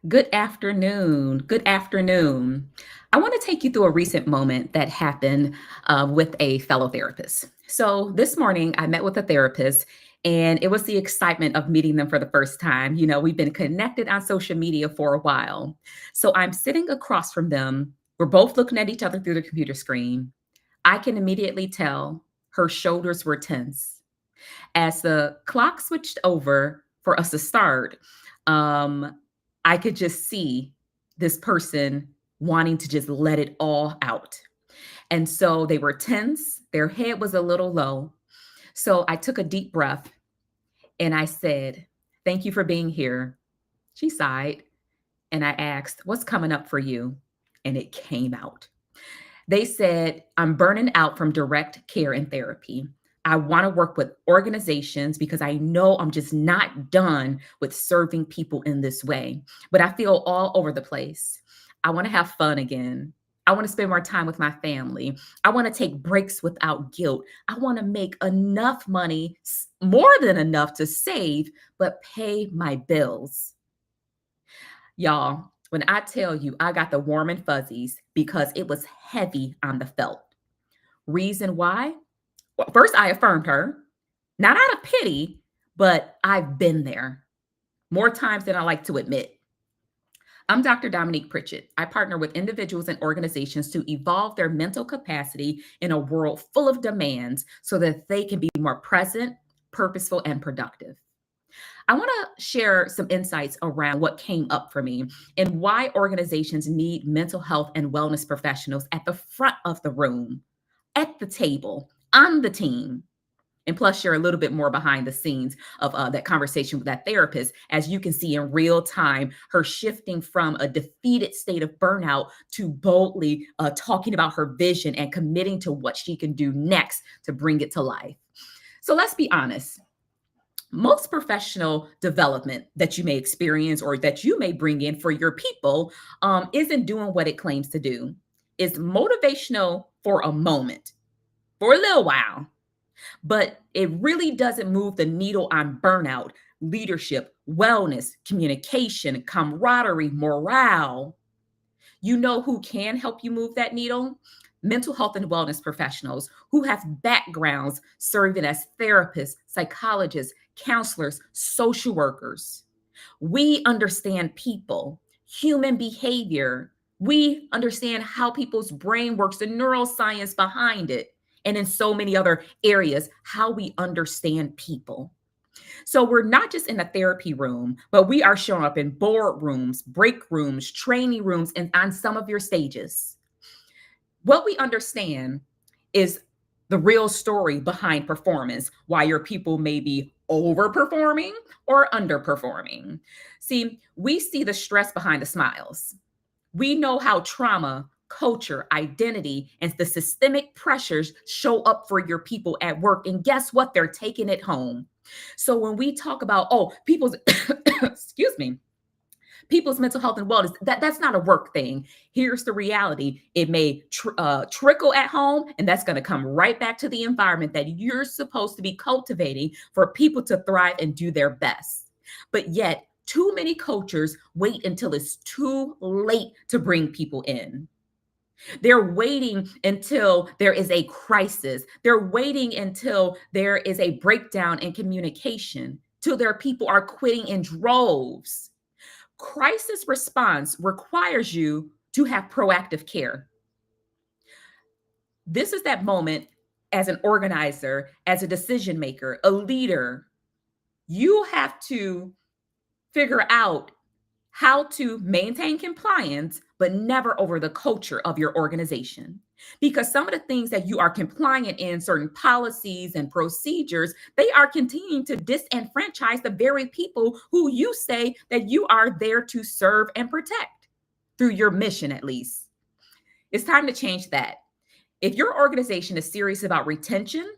Good afternoon. Good afternoon. I want to take you through a recent moment that happened with a fellow therapist. So, this morning I met with a therapist, and it was the excitement of meeting them for the first time. We've been connected on social media for a while. So, I'm sitting across from them. We're both looking at each other through the computer screen. I can immediately tell her shoulders were tense. As the clock switched over for us to start, um, I could just see this person wanting to just let it all out. And so they were tense, their head was a little low. So I took a deep breath and I said, "Thank you for being here." She sighed and I asked, "What's coming up for you?" And it came out. They said, "I'm burning out from direct care and therapy. I want to work with organizations because I know I'm just not done with serving people in this way. But I feel all over the place. I want to have fun again. I want to spend more time with my family. I want to take breaks without guilt. I want to make enough money, more than enough to save, but pay my bills." Y'all, when I tell you I got the warm and fuzzies because it was heavy on the felt. Reason why? Well, first, I affirmed her, not out of pity, but I've been there more times than I like to admit. I'm Dr. Dominique Pritchett. I partner with individuals and organizations to evolve their mental capacity in a world full of demands so that they can be more present, purposeful, and productive. I want to share some insights around what came up for me and why organizations need mental health and wellness professionals at the front of the room, at the table, on the team. And plus, share a little bit more behind the scenes of that conversation with that therapist. As you can see in real time, her shifting from a defeated state of burnout to boldly talking about her vision and committing to what she can do next to bring it to life. So let's be honest. Most professional development that you may experience or that you may bring in for your people isn't doing what it claims to do. It's motivational for a moment, for a little while, but it really doesn't move the needle on burnout, leadership, wellness, communication, camaraderie, morale. You know who can help you move that needle? Mental health and wellness professionals who have backgrounds serving as therapists, psychologists, counselors, social workers. We understand people, human behavior. We understand how people's brain works, the neuroscience behind it, and in so many other areas, how we understand people. So we're not just in a therapy room, but we are showing up in boardrooms, break rooms, training rooms, and on some of your stages. What we understand is the real story behind performance, why your people may be overperforming or underperforming. See, we see the stress behind the smiles. We know how trauma, culture, identity, and the systemic pressures show up for your people at work. And guess what? They're taking it home. So when we talk about, people's, excuse me, people's mental health and wellness, that's not a work thing. Here's the reality. It may trickle at home, and that's going to come right back to the environment that you're supposed to be cultivating for people to thrive and do their best. But yet, too many cultures wait until it's too late to bring people in. They're waiting until there is a crisis. They're waiting until there is a breakdown in communication, till their people are quitting in droves. Crisis response requires you to have proactive care. This is that moment as an organizer, as a decision maker, a leader. You have to figure out how to maintain compliance, but never over the culture of your organization. Because some of the things that you are compliant in, certain policies and procedures, they are continuing to disenfranchise the very people who you say that you are there to serve and protect through your mission, at least. It's time to change that. If your organization is serious about retention,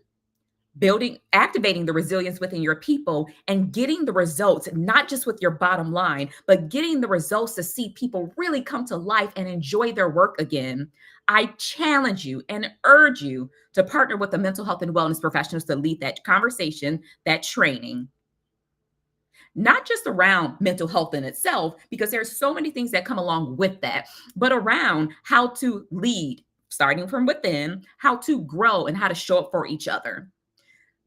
building, activating the resilience within your people and getting the results, not just with your bottom line, but getting the results to see people really come to life and enjoy their work again, I challenge you and urge you to partner with the mental health and wellness professionals to lead that conversation, that training. not just around mental health in itself, because there's so many things that come along with that, but around how to lead, starting from within, how to grow, and how to show up for each other.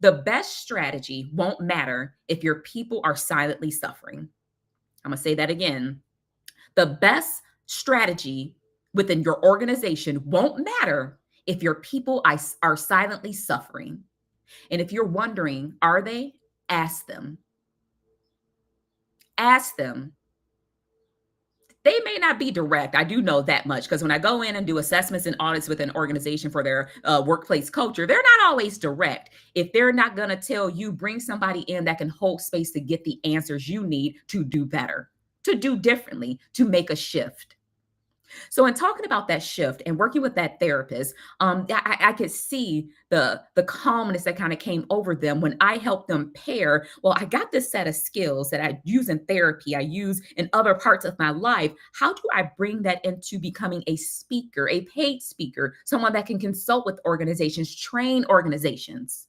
The best strategy won't matter if your people are silently suffering. I'm going to say that again. The best strategy within your organization won't matter if your people are silently suffering. And if you're wondering, are they? Ask them. Ask them. They may not be direct. I do know that much because when I go in and do assessments and audits with an organization for their workplace culture, they're not always direct. If they're not going to tell you, bring somebody in that can hold space to get the answers you need to do better, to do differently, to make a shift. So, in talking about that shift and working with that therapist, I could see the calmness that kind of came over them when I helped them pair. Well, I got this set of skills that I use in therapy, I use in other parts of my life. How do I bring that into becoming a speaker, a paid speaker, someone that can consult with organizations, train organizations?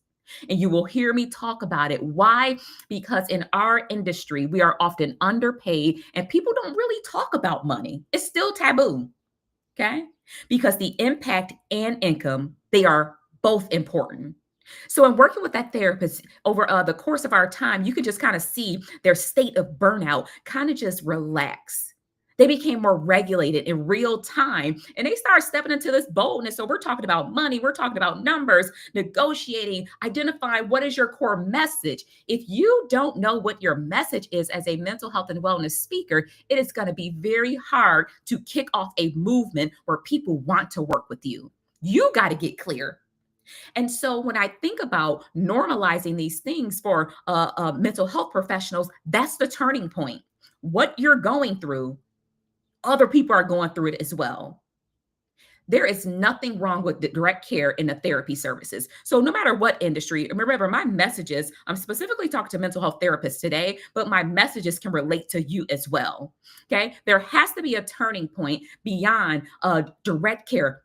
And you will hear me talk about it. Why? Because in our industry, we are often underpaid and people don't really talk about money. It's still taboo. Okay. Because the impact and income, they are both important. So, in working with that therapist over the course of our time, you could just kind of see their state of burnout kind of just relax. They became more regulated in real time and they started stepping into this boldness. So, we're talking about money, we're talking about numbers, negotiating, identifying what is your core message. If you don't know what your message is as a mental health and wellness speaker, it is going to be very hard to kick off a movement where people want to work with you. You got to get clear. And so when I think about normalizing these things for mental health professionals, that's the turning point. What you're going through, other people are going through it as well. There is nothing wrong with the direct care in the therapy services. So no matter what industry, remember my messages, I'm specifically talking to mental health therapists today, but my messages can relate to you as well. Okay. There has to be a turning point beyond direct care,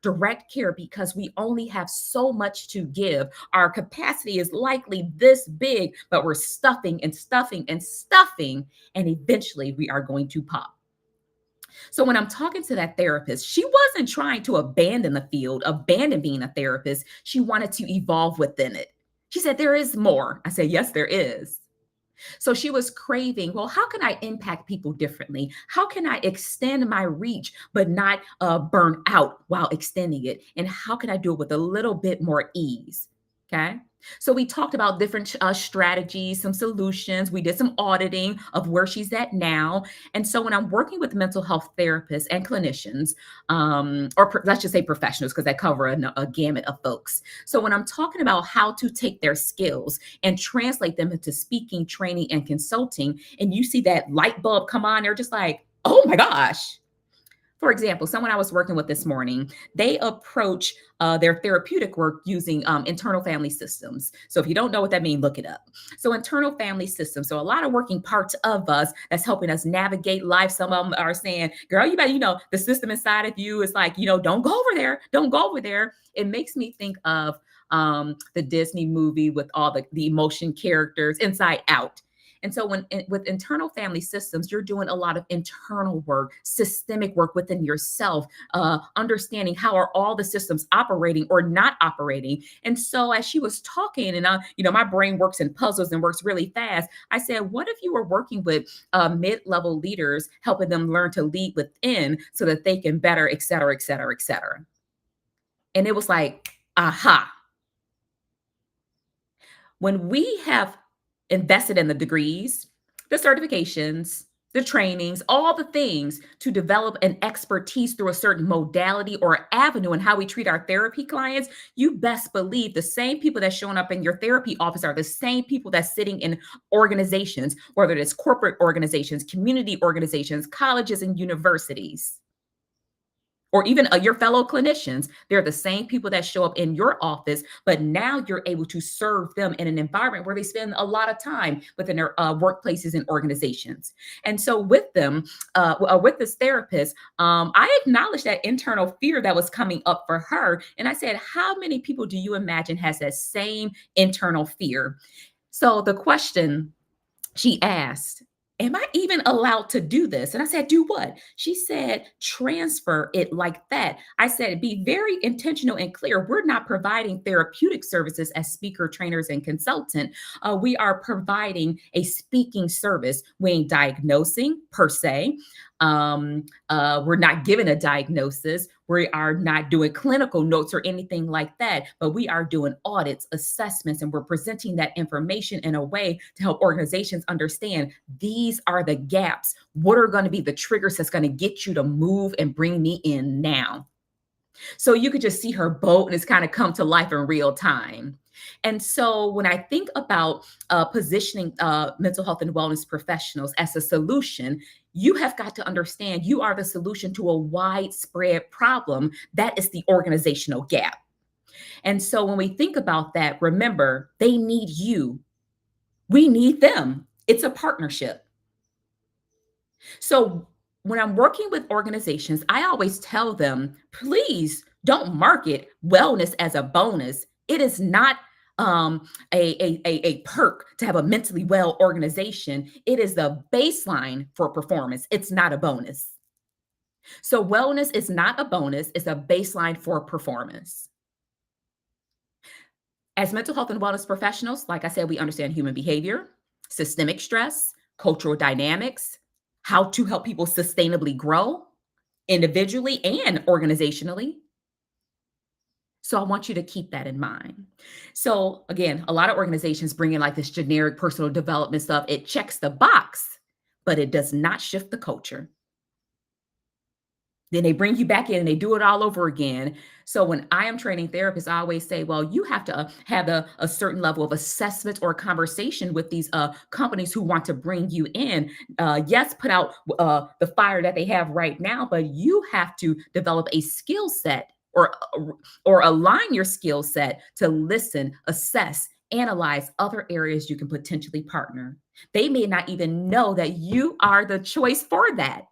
because we only have so much to give. Our capacity is likely this big, but we're stuffing and stuffing and stuffing, and eventually we are going to pop. So when I'm talking to that therapist, she wasn't trying to abandon the field, abandon being a therapist. She wanted to evolve within it. She said, there is more. I said, yes, there is. So she was craving, well, how can I impact people differently? How can I extend my reach, but not burn out while extending it? And how can I do it with a little bit more ease? Okay. So we talked about different strategies, some solutions. We did some auditing of where she's at now. And so when I'm working with mental health therapists and clinicians, let's just say professionals, because I cover a gamut of folks. So when I'm talking about how to take their skills and translate them into speaking, training, and consulting, and you see that light bulb come on, they're just like, oh my gosh. For example, someone I was working with this morning, they approach their therapeutic work using internal family systems. So if you don't know what that means, look it up. So internal family systems. So a lot of working parts of us that's helping us navigate life. Some of them are saying, girl, you better, the system inside of you is like, don't go over there. Don't go over there. It makes me think of the Disney movie with all the emotion characters, Inside Out. And so with internal family systems, you're doing a lot of internal work, systemic work within yourself, understanding how are all the systems operating or not operating. And so as she was talking, and my brain works in puzzles and works really fast. I said, what if you were working with mid-level leaders, helping them learn to lead within so that they can better, et cetera, et cetera, et cetera. And it was like, aha. When we have invested in the degrees, the certifications, the trainings, all the things to develop an expertise through a certain modality or avenue and how we treat our therapy clients, you best believe the same people that's showing up in your therapy office are the same people that's sitting in organizations, whether it's corporate organizations, community organizations, colleges and universities, or even your fellow clinicians. They're the same people that show up in your office, but now you're able to serve them in an environment where they spend a lot of time within their workplaces and organizations. And so with them, with this therapist, I acknowledged that internal fear that was coming up for her. And I said, how many people do you imagine has that same internal fear? So the question She asked, "Am I even allowed to do this?" And I said, "Do what?" She said, "Transfer it like that." I said, "Be very intentional and clear. We're not providing therapeutic services as speaker, trainers, and consultant. We are providing a speaking service. We ain't diagnosing per se. We're not giving a diagnosis. We are not doing clinical notes or anything like that, but we are doing audits, assessments, and we're presenting that information in a way to help organizations understand these are the gaps. What are going to be the triggers that's going to get you to move and bring me in now?" So you could just see her boldness kind of come to life in real time. And so when I think about positioning mental health and wellness professionals as a solution, you have got to understand you are the solution to a widespread problem. That is the organizational gap. And so when we think about that, remember, they need you. We need them. It's a partnership. So when I'm working with organizations, I always tell them, please don't market wellness as a bonus. It is not a perk to have a mentally well organization. It is the baseline for performance. It's not a bonus. So wellness is not a bonus, it's a baseline for performance. As mental health and wellness professionals, like I said, we understand human behavior, systemic stress, cultural dynamics, how to help people sustainably grow individually and organizationally. So I want you to keep that in mind. So again, a lot of organizations bring in like this generic personal development stuff. It checks the box, but it does not shift the culture. Then they bring you back in and they do it all over again. So when I am training therapists, I always say, well, you have to have a certain level of assessment or conversation with these companies who want to bring you in. Yes, put out the fire that they have right now, but you have to develop a skill set or align your skill set to listen, assess, analyze other areas you can potentially partner. They may not even know that you are the choice for that.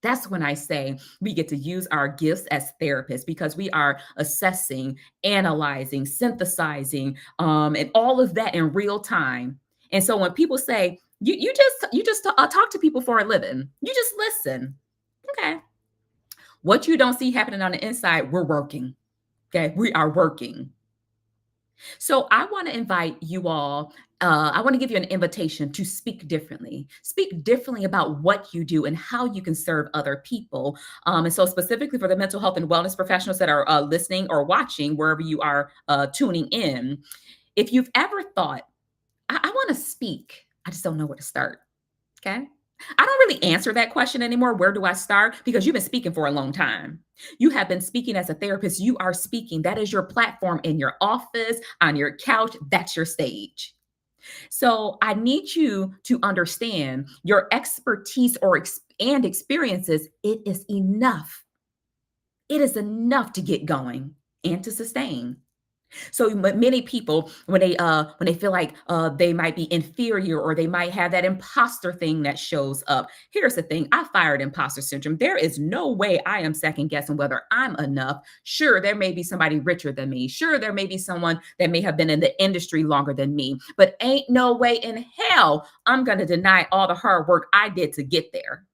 That's when I say we get to use our gifts as therapists because we are assessing, analyzing, synthesizing, and all of that in real time. And so when people say you just talk to people for a living, you just listen. Okay, what you don't see happening on the inside, we're working. Okay, we are working. So I want to invite you all. I want to give you an invitation to speak differently. Speak differently about what you do and how you can serve other people. And so, specifically for the mental health and wellness professionals that are listening or watching, wherever you are tuning in, if you've ever thought, I want to speak, I just don't know where to start. Okay. I don't really answer that question anymore. Where do I start? Because you've been speaking for a long time. You have been speaking as a therapist. You are speaking. That is your platform in your office, on your couch. That's your stage. So I need you to understand your expertise and experiences. It is enough. It is enough to get going and to sustain. So many people, when they feel like they might be inferior or they might have that imposter thing that shows up. Here's the thing: I fired imposter syndrome. There is no way I am second guessing whether I'm enough. Sure, there may be somebody richer than me. Sure, there may be someone that may have been in the industry longer than me. But ain't no way in hell I'm going to deny all the hard work I did to get there.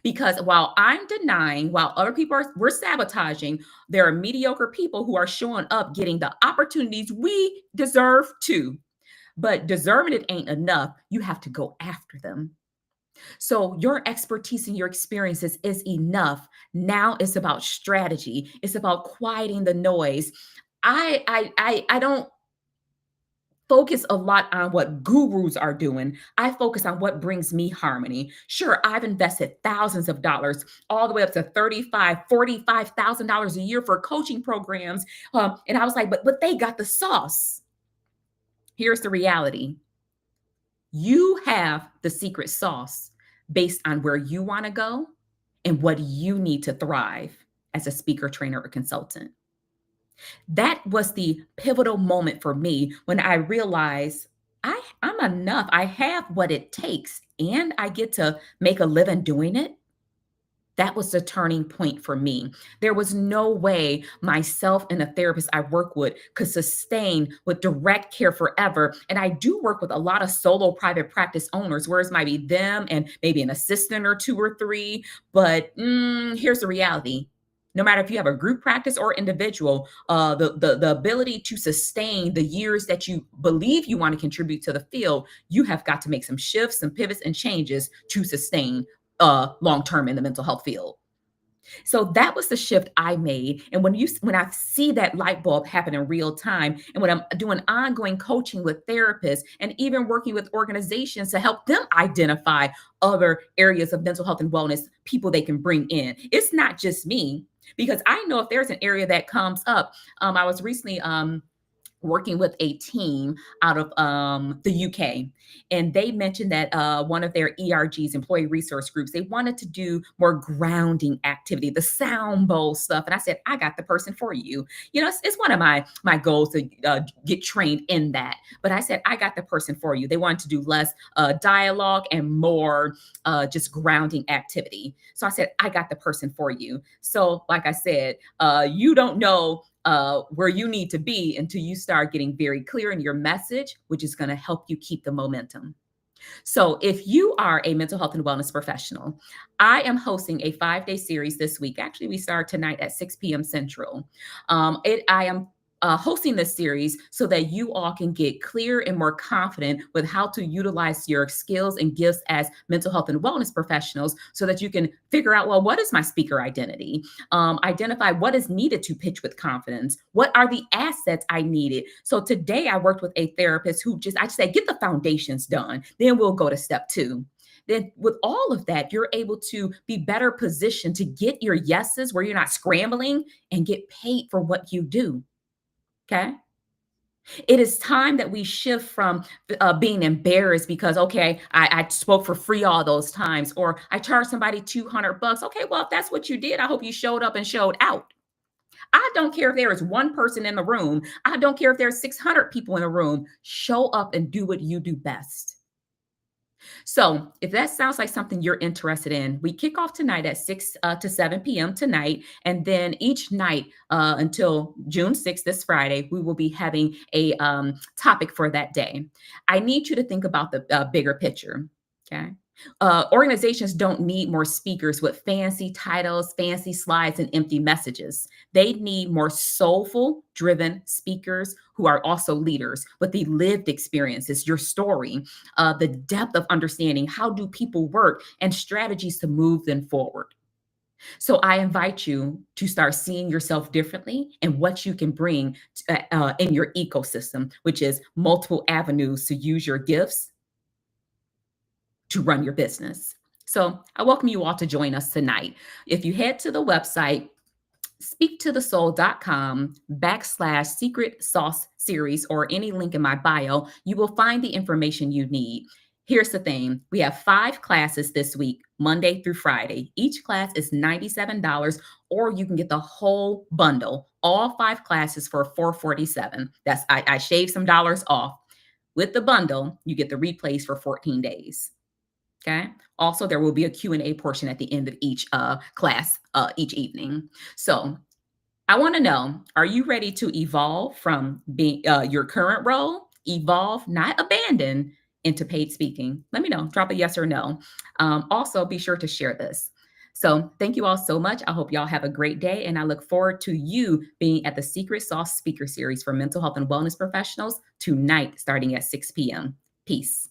Because while I'm denying, while other people we're sabotaging, there are mediocre people who are showing up, getting the opportunities we deserve too. But deserving it ain't enough. You have to go after them. So your expertise and your experiences is enough. Now it's about strategy. It's about quieting the noise. I don't focus a lot on what gurus are doing. I focus on what brings me harmony. Sure, I've invested thousands of dollars, all the way up to $45,000 a year for coaching programs. And I was like, but they got the sauce. Here's the reality. You have the secret sauce based on where you want to go and what you need to thrive as a speaker, trainer, or consultant. That was the pivotal moment for me when I realized I'm enough. I have what it takes and I get to make a living doing it. That was the turning point for me. There was no way myself and a therapist I work with could sustain with direct care forever. And I do work with a lot of solo private practice owners, whereas might be them and maybe an assistant or two or three. But here's the reality. No matter if you have a group practice or individual, the ability to sustain the years that you believe you want to contribute to the field, you have got to make some shifts, some pivots, and changes to sustain long term in the mental health field. So that was the shift I made. And when I see that light bulb happen in real time, and when I'm doing ongoing coaching with therapists and even working with organizations to help them identify other areas of mental health and wellness, people they can bring in. It's not just me, because I know if there's an area that comes up. I was recently working with a team out of the UK. And they mentioned that one of their ERGs, employee resource groups, they wanted to do more grounding activity, the sound bowl stuff. And I said, I got the person for you. You know, it's one of my goals to get trained in that. But I said, I got the person for you. They wanted to do less dialogue and more just grounding activity. So I said, I got the person for you. So like I said, you don't know where you need to be until you start getting very clear in your message, which is going to help you keep the momentum. So, if you are a mental health and wellness professional, I am hosting a 5-day series this week. Actually, we start tonight at 6 p.m. Central. I am hosting this series so that you all can get clear and more confident with how to utilize your skills and gifts as mental health and wellness professionals so that you can figure out, well, what is my speaker identity? Identify what is needed to pitch with confidence. What are the assets I needed? So today I worked with a therapist who I just said, get the foundations done. Then we'll go to step 2. Then with all of that, you're able to be better positioned to get your yeses where you're not scrambling and get paid for what you do. Okay. It is time that we shift from being embarrassed because, okay, I spoke for free all those times, or I charged somebody $200. Okay, well, if that's what you did, I hope you showed up and showed out. I don't care if there is one person in the room. I don't care if there's 600 people in the room. Show up and do what you do best. So, if that sounds like something you're interested in, we kick off tonight at 6 to 7 p.m. tonight. And then each night until June 6th, this Friday, we will be having a topic for that day. I need you to think about the bigger picture. Okay. Organizations don't need more speakers with fancy titles, fancy slides, and empty messages. They need more soulful, driven speakers who are also leaders with the lived experiences, your story, the depth of understanding how do people work and strategies to move them forward. So I invite you to start seeing yourself differently and what you can bring in your ecosystem, which is multiple avenues to use your gifts to run your business. So I welcome you all to join us tonight. If you head to the website, speaktothesoul.com/secret sauce series, or any link in my bio, you will find the information you need. Here's the thing. We have 5 classes this week, Monday through Friday. Each class is $97, or you can get the whole bundle, all 5 classes for $447. I shaved some dollars off. With the bundle, you get the replays for 14 days. Okay. Also, there will be a Q&A portion at the end of each class each evening. So I want to know, are you ready to evolve from being your current role, evolve, not abandon, into paid speaking? Let me know. Drop a yes or no. Also, be sure to share this. So thank you all so much. I hope y'all have a great day, and I look forward to you being at the Secret Sauce Speaker Series for mental health and wellness professionals tonight, starting at 6 p.m. Peace.